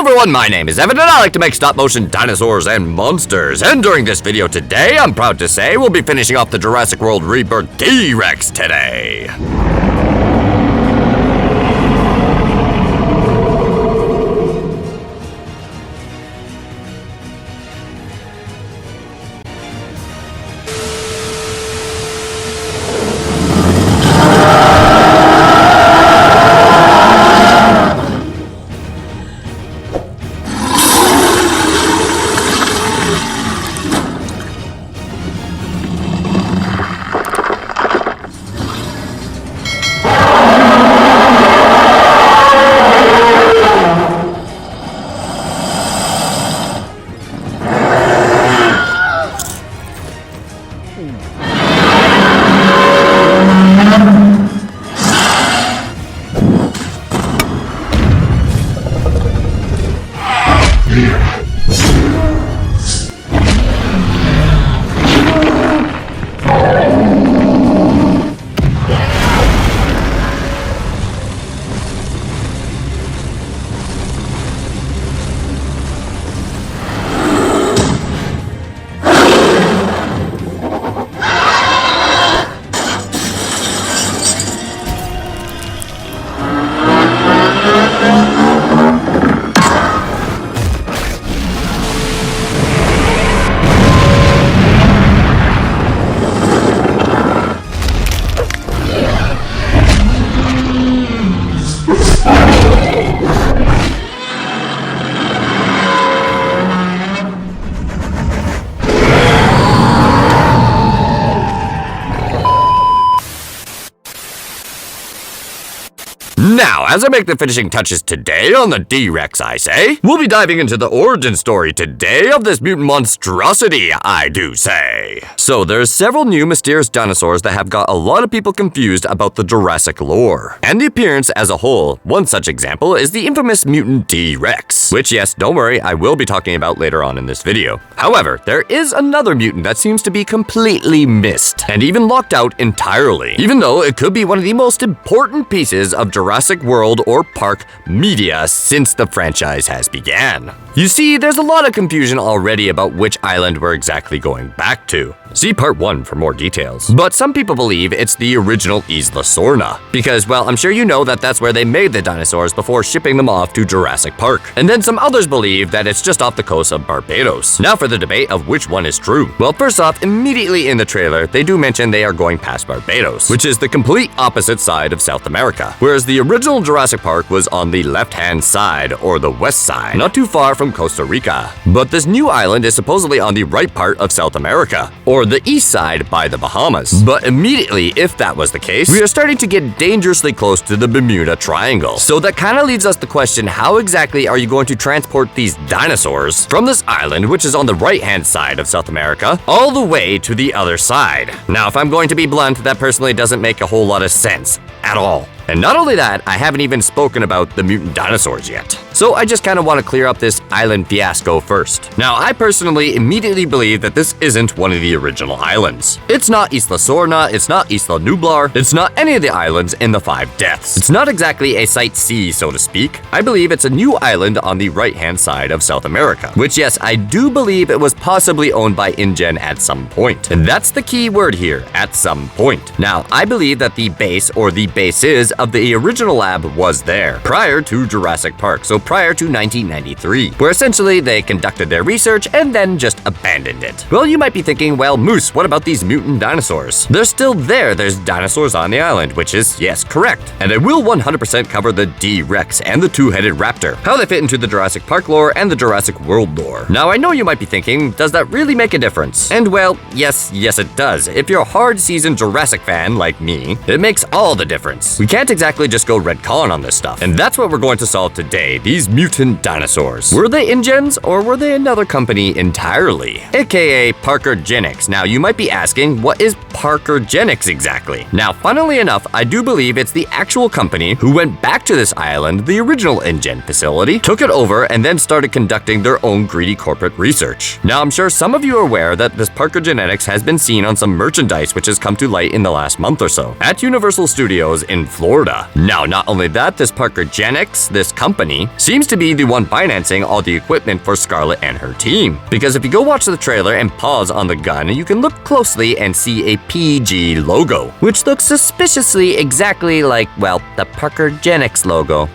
everyone, my name is Evan and I like to make stop-motion dinosaurs and monsters. And during this video today, I'm proud to say we'll be finishing off the Jurassic World Rebirth T.Rex today. Now, as I make the finishing touches today on the T-Rex, I say, we'll be diving into the origin story today of this mutant monstrosity, I do say. So there's several new mysterious dinosaurs that have got a lot of people confused about the Jurassic lore. And the appearance as a whole. One such example is the infamous mutant T-Rex, which yes, don't worry, I will be talking about later on in this video. However, there is another mutant that seems to be completely missed, and even locked out entirely, even though it could be one of the most important pieces of Jurassic World or Park media since the franchise has began. You see, there's a lot of confusion already about which island we're exactly going back to. See part 1 for more details. But some people believe it's the original Isla Sorna, because, well, I'm sure you know that that's where they made the dinosaurs before shipping them off to Jurassic Park. And then some others believe that it's just off the coast of Barbados. Now for the debate of which one is true. Well, first off, immediately in the trailer, they do mention they are going past Barbados, which is the complete opposite side of South America, whereas the original Jurassic Park was on the left-hand side, or the west side, not too far from Costa Rica. But this new island is supposedly on the right part of South America, or the east side by the Bahamas. But immediately, if that was the case, we are starting to get dangerously close to the Bermuda Triangle. So that kind of leads us to question, how exactly are you going to transport these dinosaurs from this island, which is on the right-hand side of South America, all the way to the other side? Now, if I'm going to be blunt, that personally doesn't make a whole lot of sense at all. And not only that, I haven't even spoken about the mutant dinosaurs yet. So I just kind of want to clear up this island fiasco first. Now, I personally immediately believe that this isn't one of the original islands. It's not Isla Sorna, it's not Isla Nublar, it's not any of the islands in the 5 Deaths. It's not exactly a Site C, so to speak. I believe it's a new island on the right-hand side of South America, which yes, I do believe it was possibly owned by InGen at some point. And that's the key word here, at some point. Now, I believe that the base, or the bases, of the original lab was there prior to Jurassic Park, so prior to 1993, where essentially they conducted their research and then just abandoned it. Well, you might be thinking, well, Moose, what about these mutant dinosaurs? They're still there. There's dinosaurs on the island, which is, yes, correct. And I will 100% cover the T-Rex and the two-headed raptor, how they fit into the Jurassic Park lore and the Jurassic World lore. Now, I know you might be thinking, does that really make a difference? And well, yes, it does. If you're a hard-seasoned Jurassic fan like me, it makes all the difference. We can't exactly just go retcon on this stuff. And that's what we're going to solve today, these mutant dinosaurs. Were they InGen's or were they another company entirely? AKA Parkergenics. Now you might be asking, what is Parkergenics exactly? Now, funnily enough, I do believe it's the actual company who went back to this island, the original InGen facility, took it over, and then started conducting their own greedy corporate research. Now, I'm sure some of you are aware that this Parkergenics has been seen on some merchandise which has come to light in the last month or so at Universal Studios in Florida. Now, not only that, this Parkergenics, this company, seems to be the one financing all the equipment for Scarlet and her team. Because if you go watch the trailer and pause on the gun, you can look closely and see a PG logo, which looks suspiciously exactly like, well, the Parkergenics logo.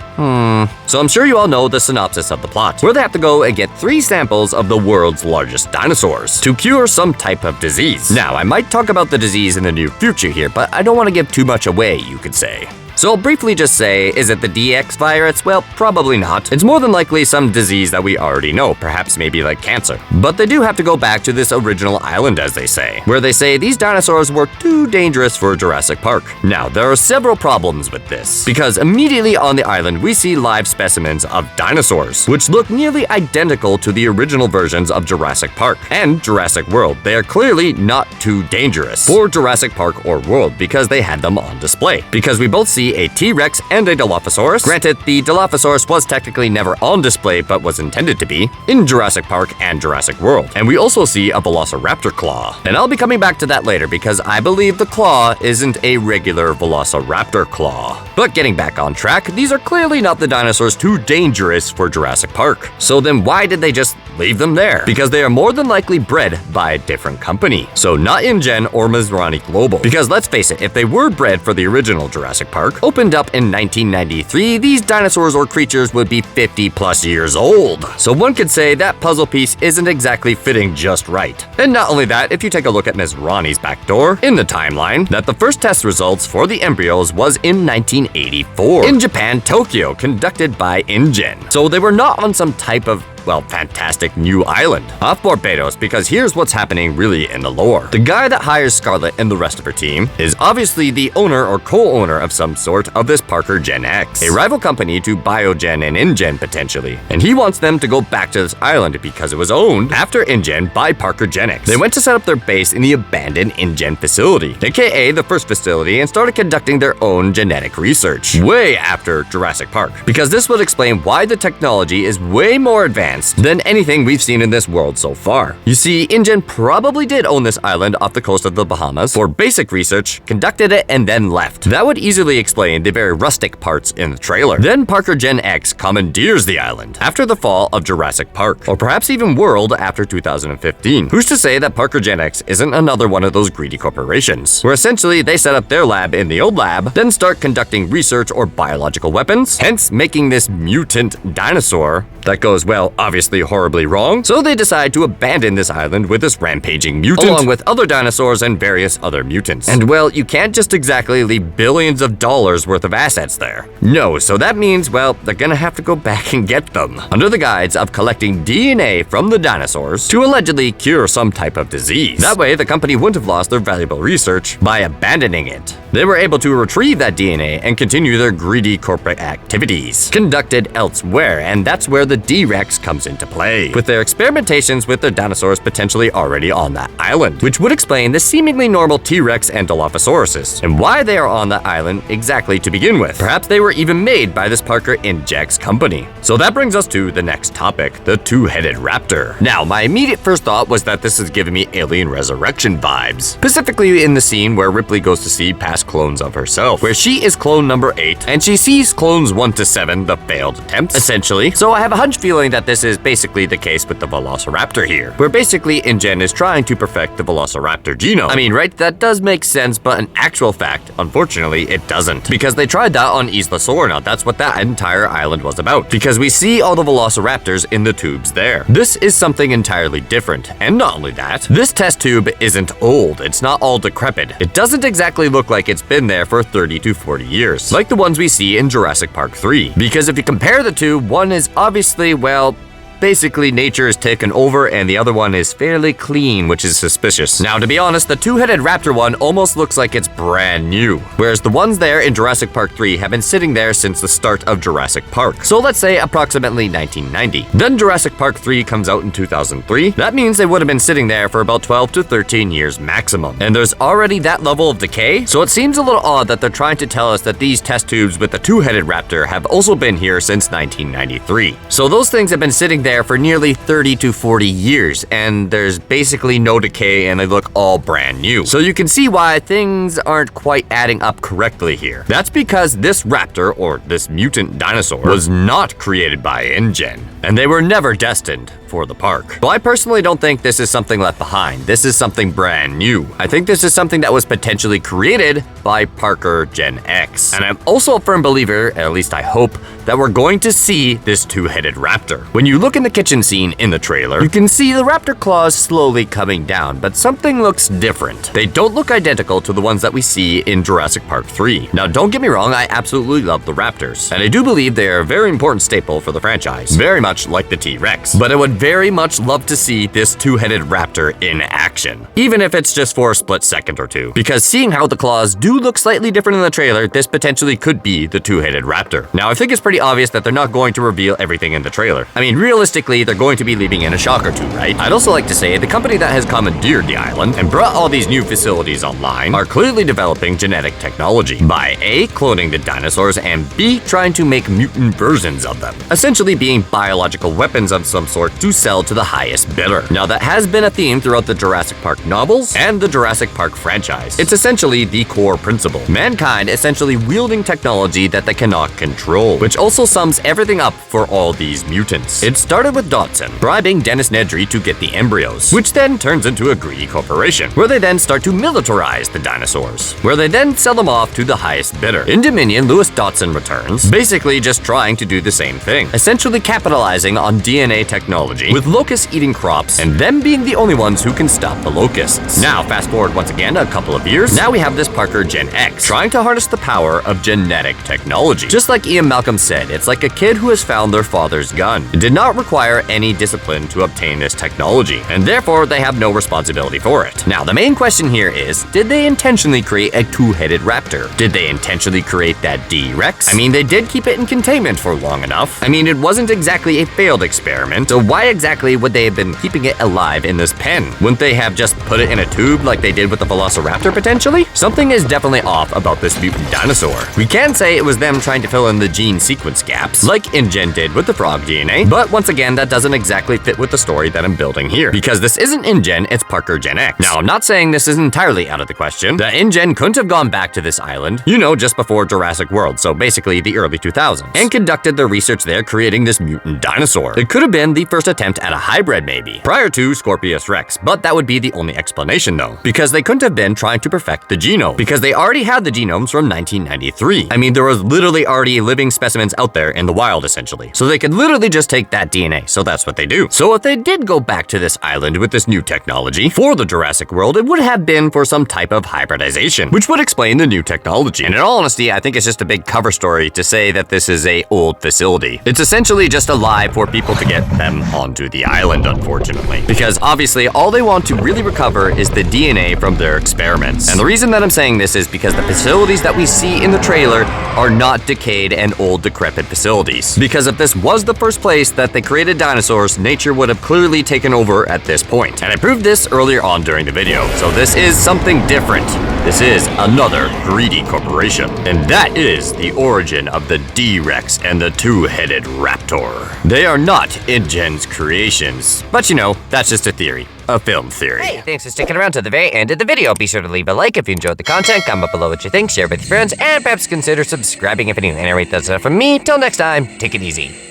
So I'm sure you all know the synopsis of the plot, where they have to go and get 3 samples of the world's largest dinosaurs to cure some type of disease. Now, I might talk about the disease in the near future here, but I don't want to give too much away, you could say. So I'll briefly just say, is it the DX virus? Well, probably not. It's more than likely some disease that we already know, perhaps maybe like cancer. But they do have to go back to this original island, as they say, where they say these dinosaurs were too dangerous for Jurassic Park. Now, there are several problems with this, because immediately on the island we see live specimens of dinosaurs, which look nearly identical to the original versions of Jurassic Park and Jurassic World. They are clearly not too dangerous for Jurassic Park or World because they had them on display. Because we both see a T.Rex and a Dilophosaurus. Granted, the Dilophosaurus was technically never on display but was intended to be in Jurassic Park and Jurassic World. And we also see a Velociraptor claw. And I'll be coming back to that later because I believe the claw isn't a regular Velociraptor claw. But getting back on track, these are clearly not the dinosaurs too dangerous for Jurassic Park. So then why did they just leave them there? Because they are more than likely bred by a different company. So not InGen or Masrani Global. Because let's face it, if they were bred for the original Jurassic Park, opened up in 1993, these dinosaurs or creatures would be 50 plus years old. So one could say that puzzle piece isn't exactly fitting just right. And not only that, if you take a look at Ms. Ronnie's backdoor in the timeline, that the first test results for the embryos was in 1984 in Japan, Tokyo, conducted by InGen. So they were not on some type of, well, fantastic new island off Barbados, because here's what's happening really in the lore. The guy that hires Scarlet and the rest of her team is obviously the owner or co-owner of some sort of this Parker Gen X, a rival company to Biogen and InGen potentially. And he wants them to go back to this island because it was owned after InGen by Parker Gen X. They went to set up their base in the abandoned InGen facility, aka the first facility, and started conducting their own genetic research way after Jurassic Park, because this would explain why the technology is way more advanced than anything we've seen in this world so far. You see, InGen probably did own this island off the coast of the Bahamas for basic research, conducted it, and then left. That would easily explain the very rustic parts in the trailer. Then Parker Gen X commandeers the island after the fall of Jurassic Park, or perhaps even World after 2015. Who's to say that Parker Gen X isn't another one of those greedy corporations, where essentially they set up their lab in the old lab, then start conducting research or biological weapons, hence making this mutant dinosaur that goes, well, obviously horribly wrong. So they decide to abandon this island with this rampaging mutant, along with other dinosaurs and various other mutants. And well, you can't just exactly leave billions of dollars worth of assets there. No, so that means, well, they're gonna have to go back and get them, under the guise of collecting DNA from the dinosaurs to allegedly cure some type of disease. That way, the company wouldn't have lost their valuable research by abandoning it. They were able to retrieve that DNA and continue their greedy corporate activities conducted elsewhere, and that's where the T.Rex comes into play, with their experimentations with their dinosaurs potentially already on that island, which would explain the seemingly normal T.Rex and Dilophosauruses, and why they are on that island exactly to begin with. Perhaps they were even made by this Parker Injects company. So that brings us to the next topic, the two-headed raptor. Now, my immediate first thought was that this is giving me Alien Resurrection vibes, specifically in the scene where Ripley goes to see past clones of herself, where she is clone number 8, and she sees clones 1 to 7, the failed attempts, essentially. So I have a hunch feeling that this is basically the case with the Velociraptor here, where basically InGen is trying to perfect the Velociraptor genome. I mean, right, that does make sense, but in actual fact, unfortunately, it doesn't. Because they tried that on Isla Sorna, that's what that entire island was about. Because we see all the Velociraptors in the tubes there. This is something entirely different, and not only that, this test tube isn't old, it's not all decrepit. It doesn't exactly look like it's been there for 30 to 40 years, like the ones we see in Jurassic Park 3. Because if you compare the two, one is obviously, well, basically nature is taken over and the other one is fairly clean, which is suspicious. Now, to be honest, the two-headed raptor one almost looks like it's brand new, whereas the ones there in Jurassic Park 3 have been sitting there since the start of Jurassic Park. So let's say approximately 1990. Then Jurassic Park 3 comes out in 2003. That means they would have been sitting there for about 12 to 13 years maximum. And there's already that level of decay, so it seems a little odd that they're trying to tell us that these test tubes with the two-headed raptor have also been here since 1993. So those things have been sitting there for nearly 30 to 40 years, and there's basically no decay and they look all brand new. So you can see why things aren't quite adding up correctly here. That's because this raptor, or this mutant dinosaur, was not created by InGen, and they were never destined for the park. So I personally don't think this is something left behind. This is something brand new. I think this is something that was potentially created by Parker Gen X. And I'm also a firm believer, at least I hope, that we're going to see this two-headed raptor. When you look in the kitchen scene in the trailer, you can see the raptor claws slowly coming down, but something looks different. They don't look identical to the ones that we see in Jurassic Park 3. Now, don't get me wrong, I absolutely love the raptors, and I do believe they are a very important staple for the franchise, very much like the T.Rex. But I would very much love to see this two-headed raptor in action, even if it's just for a split second or two, because seeing how the claws do look slightly different in the trailer, this potentially could be the two-headed raptor. Now, I think it's pretty obvious that they're not going to reveal everything in the trailer. I mean, realistically, they're going to be leaving in a shock or two, right? I'd also like to say the company that has commandeered the island and brought all these new facilities online are clearly developing genetic technology by A, cloning the dinosaurs, and B, trying to make mutant versions of them, essentially being biological weapons of some sort to sell to the highest bidder. Now, that has been a theme throughout the Jurassic Park novels and the Jurassic Park franchise. It's essentially the core principle. Mankind essentially wielding technology that they cannot control, which also sums everything up for all these mutants. It started with Dodson bribing Dennis Nedry to get the embryos, which then turns into a greedy corporation, where they then start to militarize the dinosaurs, where they then sell them off to the highest bidder. In Dominion, Lewis Dodson returns, basically just trying to do the same thing, essentially capitalizing on DNA technology, with locusts eating crops, and them being the only ones who can stop the locusts. Now, fast forward once again a couple of years, now we have this Parker Gen X, trying to harness the power of genetic technology. Just like Ian Malcolm said, it's like a kid who has found their father's gun. It did not require any discipline to obtain this technology, and therefore they have no responsibility for it. Now, the main question here is, did they intentionally create a two-headed raptor? Did they intentionally create that D-Rex? I mean, they did keep it in containment for long enough. I mean, it wasn't exactly a failed experiment, so why exactly would they have been keeping it alive in this pen? Wouldn't they have just put it in a tube like they did with the Velociraptor potentially? Something is definitely off about this mutant dinosaur. We can say it was them trying to fill in the gene sequence gaps, like InGen did with the frog DNA, but once again, that doesn't exactly fit with the story that I'm building here, because this isn't InGen, it's Parker Gen X. Now, I'm not saying this is entirely out of the question. The InGen couldn't have gone back to this island, you know, just before Jurassic World, so basically the early 2000s, and conducted their research there creating this mutant dinosaur. It could have been the first attempt at a hybrid maybe, prior to Scorpius Rex, but that would be the only explanation though, because they couldn't have been trying to perfect the genome, because they already had the genomes from 1993. I mean, there was literally already living specimens out there in the wild essentially, so they could literally just take that DNA, so that's what they do. So if they did go back to this island with this new technology for the Jurassic World, it would have been for some type of hybridization, which would explain the new technology. And in all honesty, I think it's just a big cover story to say that this is a old facility. It's essentially just a lie for people to get them onto the island, unfortunately, because obviously all they want to really recover is the DNA from their experiments. And the reason that I'm saying this is because the facilities that we see in the trailer are not decayed and old decrepit facilities. Because if this was the first place that they created dinosaurs, nature would have clearly taken over at this point. And I proved this earlier on during the video, so this is something different. This is another greedy corporation. And that is the origin of the D-Rex and the two-headed raptor. They are not InGen's creations, but you know, that's just a theory. A film theory. Hey, thanks for sticking around to the very end of the video. Be sure to leave a like if you enjoyed the content, comment below what you think, share with your friends, and perhaps consider subscribing if you're new. And I rate that's enough from me. Till next time, take it easy.